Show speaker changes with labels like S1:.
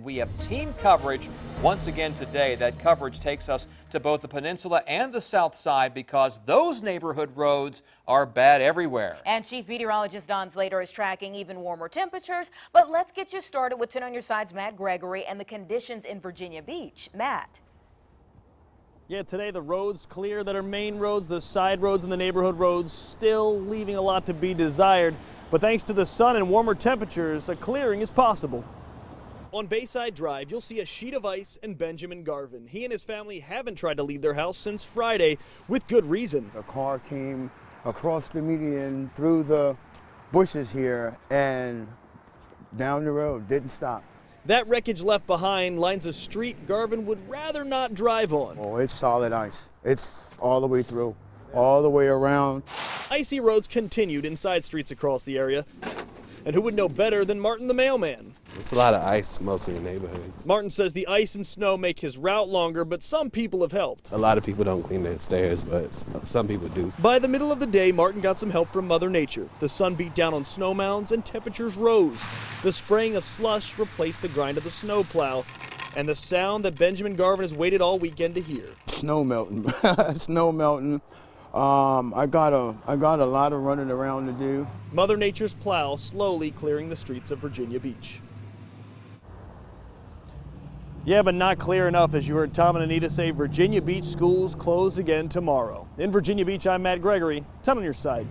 S1: we have team coverage once again today. That coverage takes us to both the peninsula and the south side because those neighborhood roads are bad everywhere.
S2: And Chief Meteorologist Don Slater is tracking even warmer temperatures. But let's get you started with 10 on your side's Matt Gregory and the conditions in Virginia Beach. Matt.
S3: Yeah, today the roads clear that are main roads, the side roads and the neighborhood roads still leaving a lot to be desired. But thanks to the sun and warmer temperatures, a clearing is possible. On Bayside Drive, you'll see a sheet of ice and Benjamin Garvin. He and his family haven't tried to leave their house since Friday, with good reason.
S4: A car came across the median through the bushes here and down the road, didn't stop.
S3: That wreckage left behind lines a street Garvin would rather not drive on.
S4: Oh, it's solid ice. It's all the way through, all the way around.
S3: Icy roads continued in side streets across the area. And who would know better than Martin the mailman?
S5: It's a lot of ice mostly in the neighborhoods.
S3: Martin says the ice and snow make his route longer, but some people have helped.
S5: A lot of people don't clean their stairs, but some people do.
S3: By the middle of the day, Martin got some help from Mother Nature. The sun beat down on snow mounds and temperatures rose. The spraying of slush replaced the grind of the snow plow and the sound that Benjamin Garvin has waited all weekend to hear.
S4: Snow melting, snow melting. I got a lot of running around to do.
S3: Mother Nature's plow slowly clearing the streets of Virginia Beach. Yeah, but not clear enough, as you heard Tom and Anita say. Virginia Beach schools closed again tomorrow. In Virginia Beach, I'm Matt Gregory. 10 on your side.